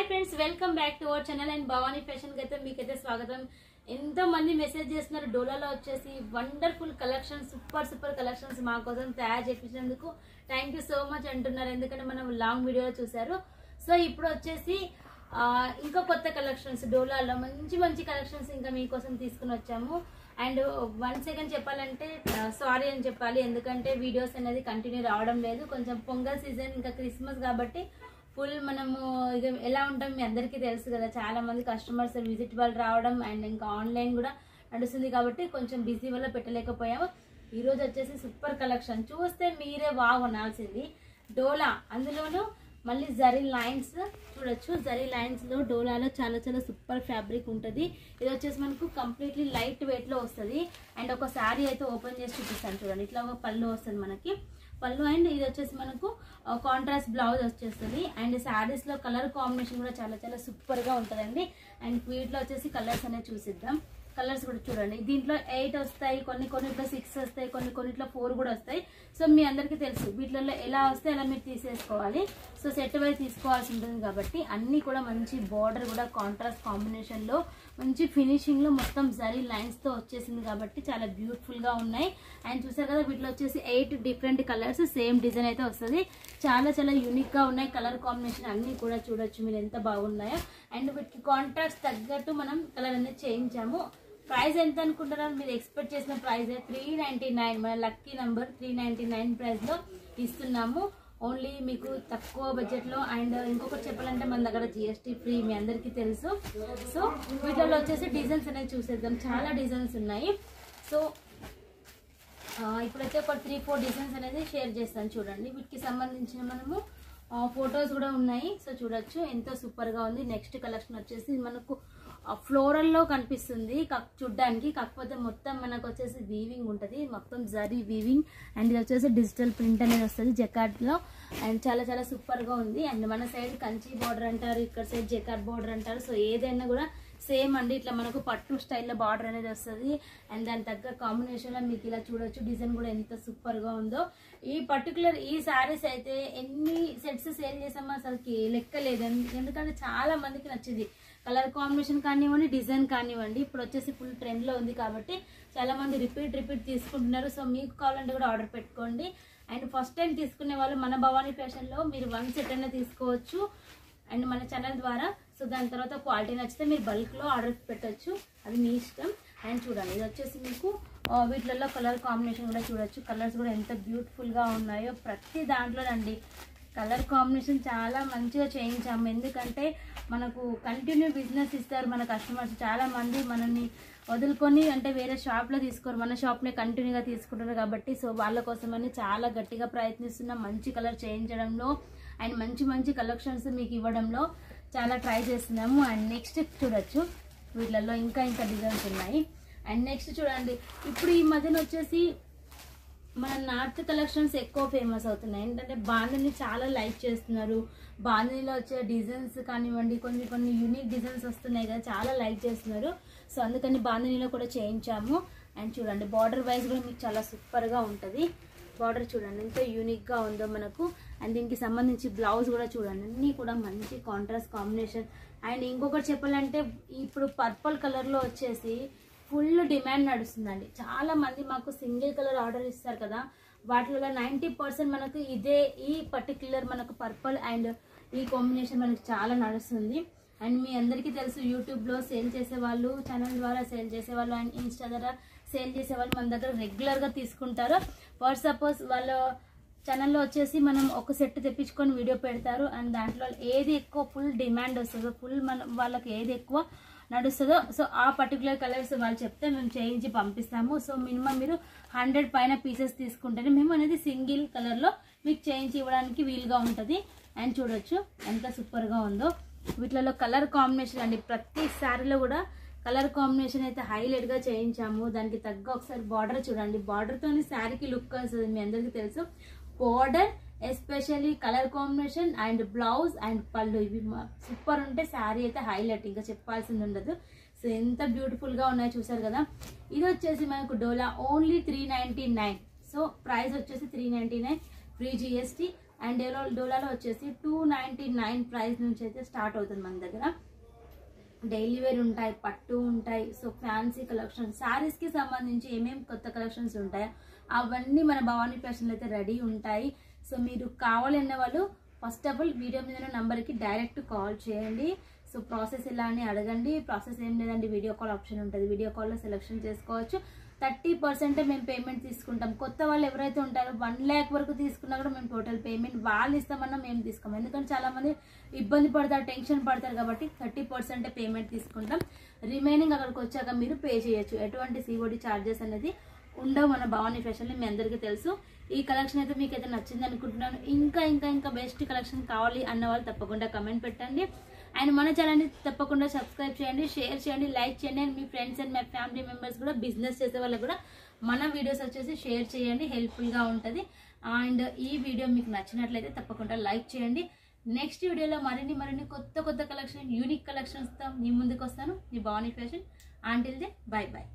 Friends welcome back to our channel and Bhavani fashion కి అయితే మీకైతే స్వాగతం. ఎంతో మంది మెసేజ్ చేస్తున్నారు డోలాలో వచ్చేసి వండర్ఫుల్ కలెక్షన్, సూపర్ కలెక్షన్స్ మా కోసం తయారు చేయించినందుకు థ్యాంక్ యూ సో మచ్ అంటున్నారు. ఎందుకంటే మనం లాంగ్ వీడియోలో చూసారు. సో ఇప్పుడు వచ్చేసి ఇంకా కొత్త కలెక్షన్స్ డోలాలో మంచి కలెక్షన్స్ ఇంకా మీకోసం తీసుకుని వచ్చాము. అండ్ వన్ సెకండ్ చెప్పాలంటే సారీ అని చెప్పాలి, ఎందుకంటే వీడియోస్ అనేది కంటిన్యూ రావడం లేదు. కొంచెం పొంగల్ సీజన్ ఇంకా క్రిస్మస్ కాబట్టి ఫుల్ మనము ఇక ఎలా ఉంటాం మీ అందరికీ తెలుసు కదా, చాలా మంది కస్టమర్స్ విజిట్ వాళ్ళు రావడం అండ్ ఇంకా ఆన్లైన్ కూడా నడుస్తుంది కాబట్టి కొంచెం బిజీ వల్ల పెట్టలేకపోయాము. ఈరోజు వచ్చేసి సూపర్ కలెక్షన్ చూస్తే మీరే కొనాల్సింది డోలా. అందులోనూ మళ్ళీ జరీ లైన్స్ చూడొచ్చు. జరీ లైన్స్లో డోలాలో చాలా సూపర్ ఫ్యాబ్రిక్ ఉంటుంది. ఇది వచ్చేసి మనకు కంప్లీట్లీ లైట్ వెయిట్లో వస్తుంది. అండ్ ఒక శారీ అయితే ఓపెన్ చేసి చూపిస్తాను చూడండి. ఇట్లా ఒక పళ్ళు వస్తుంది మనకి పళ్ళు. అండ్ ఇది వచ్చేసి మనకు కాంట్రాస్ట్ బ్లౌజ్ వచ్చేస్తుంది. అండ్ శారీస్లో కలర్ కాంబినేషన్ కూడా చాలా సూపర్గా ఉంటుందండి. అండ్ వీటిలో వచ్చేసి కలర్స్ అనేది చూసిద్దాం. కలర్స్ కూడా చూడండి. దీంట్లో 8 వస్తాయి, కొన్నిట్లో 6 వస్తాయి, కొన్నిట్లో 4 కూడా వస్తాయి. సో మీ అందరికీ తెలుసు వీటిలలో ఎలా వస్తే అలా మీరు తీసేసుకోవాలి. సో సెట్ వైజ్ తీసుకోవాల్సి ఉంటుంది కాబట్టి అన్నీ కూడా మంచి బార్డర్ కూడా కాంట్రాస్ట్ కాంబినేషన్లో మంచి ఫినిషింగ్లో మొత్తం జరీ లైన్స్తో వచ్చేసింది కాబట్టి చాలా బ్యూటిఫుల్గా ఉన్నాయి. అండ్ చూసారు కదా వీటిలో వచ్చేసి 8 డిఫరెంట్ కలర్స్ సేమ్ డిజైన్ అయితే వస్తుంది. చాలా యూనిక్గా ఉన్నాయి. కలర్ కాంబినేషన్ అన్నీ కూడా చూడొచ్చు మీరు ఎంత బాగున్నాయో. అండ్ వీటికి కాంట్రాస్ట్ తగ్గట్టు మనం కలర్ అనేది చేయించాము. ప్రైస్ ఎంత అనుకుంటున్నారు మీరు? ఎక్స్పెక్ట్ చేసిన ప్రైస్ 399, మన లక్కీ నంబర్ 399 ప్రైస్లో ఇస్తున్నాము. ఓన్లీ మీకు తక్కువ బడ్జెట్లో. అండ్ ఇంకొకటి చెప్పాలంటే మన దగ్గర GST ఫ్రీ, మీ అందరికీ తెలుసు. సో వీటిలో వచ్చేసి డిజైన్స్ అనేది చూసేద్దాం. చాలా డిజైన్స్ ఉన్నాయి. సో ఇప్పుడైతే ఒక 3-4 డిజైన్స్ అనేది షేర్ చేస్తాను చూడండి. వీటికి సంబంధించిన మనము ఫొటోస్ కూడా ఉన్నాయి. సో చూడొచ్చు ఎంత సూపర్గా ఉంది. నెక్స్ట్ కలెక్షన్ వచ్చేసి మనకు ఫ్లోరల్లో కనిపిస్తుంది చూడ్డానికి, కాకపోతే మొత్తం మనకు వచ్చేసి వీవింగ్ ఉంటుంది, మొత్తం జరీ వీవింగ్. అండ్ ఇది వచ్చేసి డిజిటల్ ప్రింట్ అనేది వస్తుంది జకార్డ్లో. అండ్ చాలా సూపర్గా ఉంది. అండ్ మన సైడ్ కంచి బార్డర్ అంటారు, ఇక్కడ సైడ్ జకార్డ్ బార్డర్ అంటారు. సో ఏదైనా కూడా సేమ్ అండి. ఇట్లా మనకు పట్టు స్టైల్లో బార్డర్ అనేది వస్తుంది. అండ్ దాని తగ్గ కాంబినేషన్లో మీకు ఇలా చూడొచ్చు. డిజైన్ కూడా ఎంత సూపర్గా ఉందో. ఈ పర్టికులర్ ఈ శారీస్ అయితే ఎన్ని సెట్స్ సేల్ చేసామో అసలుకి లెక్క లేదు. ఎందుకంటే చాలా మందికి నచ్చింది. కలర్ కాంబినేషన్ కానివ్వండి, డిజైన్ కానివ్వండి. ఇప్పుడు వచ్చేసి ఫుల్ ట్రెండ్లో ఉంది కాబట్టి చాలా మంది రిపీట్ తీసుకుంటున్నారు. సో మీకు కావాలంటే కూడా ఆర్డర్ పెట్టుకోండి. అండ్ ఫస్ట్ టైం తీసుకునే వాళ్ళు మన భవానీ ఫ్యాషన్లో మీరు 1 సెట్ అయినా తీసుకోవచ్చు అండ్ మన ఛానల్ ద్వారా. సో దాని తర్వాత క్వాలిటీ నచ్చితే మీరు బల్క్లో ఆర్డర్ పెట్టచ్చు, అది మీ ఇష్టం. అండ్ చూడండి ఇది వచ్చేసి మీకు వీటిలలో కలర్ కాంబినేషన్ కూడా చూడొచ్చు. కలర్స్ కూడా ఎంత బ్యూటిఫుల్గా ఉన్నాయో. ప్రతి దాంట్లోనండి కలర్ కాంబినేషన్ చాలా మంచిగా చేయించాము. ఎందుకంటే మనకు కంటిన్యూ బిజినెస్ ఇస్తారు మన కస్టమర్స్. చాలా మంది మనల్ని వదులుకొని అంటే వేరే షాప్లో తీసుకోరు, మన షాప్నే కంటిన్యూగా తీసుకుంటారు కాబట్టి. సో వాళ్ళ కోసమని చాలా గట్టిగా ప్రయత్నిస్తున్నాం మంచి కలర్ చేయించడంలో. అండ్ మంచి కలెక్షన్స్ మీకు ఇవ్వడంలో చాలా ట్రై చేస్తున్నాము. అండ్ నెక్స్ట్ చూడొచ్చు వీటిలలో ఇంకా డిజైన్స్ ఉన్నాయి. అండ్ నెక్స్ట్ చూడండి ఇప్పుడు ఈ మధ్యన వచ్చేసి మన నార్త్ కలెక్షన్స్ ఎక్కువ ఫేమస్ అవుతున్నాయి. ఏంటంటే బాందిని చాలా లైక్ చేస్తున్నారు. బాందినిలో వచ్చే డిజైన్స్ కానివ్వండి, కొన్ని యూనిక్ డిజైన్స్ వస్తున్నాయి కదా, చాలా లైక్ చేస్తున్నారు. సో అందుకని బాందినిలో కూడా చేయించాము. అండ్ చూడండి బార్డర్ వైజ్ కూడా మీకు చాలా సూపర్గా ఉంటుంది. బార్డర్ చూడండి ఎంత యూనిక్గా ఉందో మనకు. అండ్ దీనికి సంబంధించి బ్లౌజ్ కూడా చూడండి, అన్నీ కూడా మంచి కాంట్రాస్ట్ కాంబినేషన్. అండ్ ఇంకొకటి చెప్పాలంటే ఇప్పుడు పర్పుల్ కలర్లో వచ్చేసి ఫుల్ డిమాండ్ నడుస్తుందండి. చాలా మంది మాకు సింగిల్ కలర్ ఆర్డర్ ఇస్తారు కదా, వాటిలో 90% మనకు ఈ పర్టిక్యులర్ మనకు పర్పుల్ అండ్ ఈ కాంబినేషన్ మనకు చాలా నడుస్తుంది. అండ్ మీ అందరికీ తెలుసు యూట్యూబ్లో సేల్ చేసేవాళ్ళు, ఛానల్ ద్వారా సేల్ చేసేవాళ్ళు అండ్ ఇన్స్టా ద్వారా సేల్ చేసేవాళ్ళు మన దగ్గర రెగ్యులర్గా తీసుకుంటారు. ఫర్ సపోజ్ వాళ్ళ ఛానల్లో వచ్చేసి మనం ఒక సెట్ తెప్పించుకొని వీడియో పెడతారు. అండ్ దాంట్లో ఏది ఎక్కువ ఫుల్ డిమాండ్ వస్తుందో, ఫుల్ వాళ్ళకి ఏది ఎక్కువ నడుస్తుందో, సో ఆ పర్టికులర్ కలర్స్ వాళ్ళు చెప్తే మేము చేయించి పంపిస్తాము. సో మినిమం మీరు 100 పైన పీసెస్ తీసుకుంటేనే మేము అనేది సింగిల్ కలర్లో మీకు చేయించి ఇవ్వడానికి వీలుగా ఉంటుంది. అండ్ చూడొచ్చు ఎంత సూపర్గా ఉందో. వీటిలో కలర్ కాంబినేషన్ అండి, ప్రతి శారీలో కూడా కలర్ కాంబినేషన్ అయితే హైలైట్గా చేయించాము. దానికి తగ్గ ఒకసారి బార్డర్ చూడండి. బార్డర్తో శారీకి లుక్ వస్తుంది, మీ అందరికీ తెలుసు. Border especially colour combination and blouse and పళ్ళు ఇవి సూపర్ ఉంటే శారీ అయితే హైలైట్, ఇంకా చెప్పాల్సింది ఉండదు. సో ఎంత బ్యూటిఫుల్గా ఉన్నాయో చూసారు కదా. ఇది వచ్చేసి మనకు డోలా ఓన్లీ 399. సో ప్రైస్ వచ్చేసి 399 ఫ్రీ GST. అండ్ డోలాలో వచ్చేసి 299 ప్రైస్ నుంచి అయితే స్టార్ట్ అవుతుంది మన దగ్గర. డైలీ వేర్ ఉంటాయి, పట్టు ఉంటాయి, సో ఫ్యాన్సీ కలెక్షన్, శారీస్కి సంబంధించి ఏమేమి కొత్త కలెక్షన్స్ ఉంటాయో అవన్నీ మన భవానీ ఫ్యాషన్లో అయితే రెడీ ఉంటాయి. సో మీరు కావాలన్న వాళ్ళు ఫస్ట్ ఆఫ్ ఆల్ వీడియో మీద నంబర్కి డైరెక్ట్ కాల్ చేయండి. సో ప్రాసెస్ ఎలా అని అడగండి. ప్రాసెస్ ఏం లేదండి, వీడియో కాల్ ఆప్షన్ ఉంటుంది, వీడియో కాల్లో సెలెక్షన్ చేసుకోవచ్చు. 30% మేము పేమెంట్ తీసుకుంటాం. కొత్త వాళ్ళు ఎవరైతే ఉంటారో 1 lakh వరకు తీసుకున్నా కూడా మేము టోటల్ పేమెంట్ వాళ్ళు ఇస్తామన్నా మేము తీసుకోము. ఎందుకంటే చాలామంది ఇబ్బంది పడతారు, టెన్షన్ పడతారు కాబట్టి 30% పేమెంట్ తీసుకుంటాం. రిమైనింగ్ అక్కడికి వచ్చాక మీరు పే చేయొచ్చు. ఎటువంటి COD ఛార్జెస్ అనేది ఉండవు మన భవానీ ఫ్యాషన్లో, మీ అందరికీ తెలుసు. ఈ కలెక్షన్ అయితే మీకు అయితే నచ్చింది అనుకుంటున్నాను. ఇంకా బెస్ట్ కలెక్షన్ కావాలి అన్న వాళ్ళు తప్పకుండా కమెంట్ పెట్టండి. అండ్ మన ఛానల్ని తప్పకుండా సబ్స్క్రైబ్ చేయండి, షేర్ చేయండి, లైక్ చేయండి. And me friends and me family members కూడా, బిజినెస్ చేసే వాళ్ళకి కూడా మన వీడియోస్ వచ్చేసి షేర్ చేయండి, హెల్ప్ఫుల్గా ఉంటుంది. అండ్ ఈ వీడియో మీకు నచ్చినట్లయితే తప్పకుండా లైక్ చేయండి. నెక్స్ట్ వీడియోలో మరిన్ని కొత్త కలెక్షన్, యూనిక్ కలెక్షన్స్తో మీ ముందుకు వస్తాను. మీ Bhavani fashion. Until then by.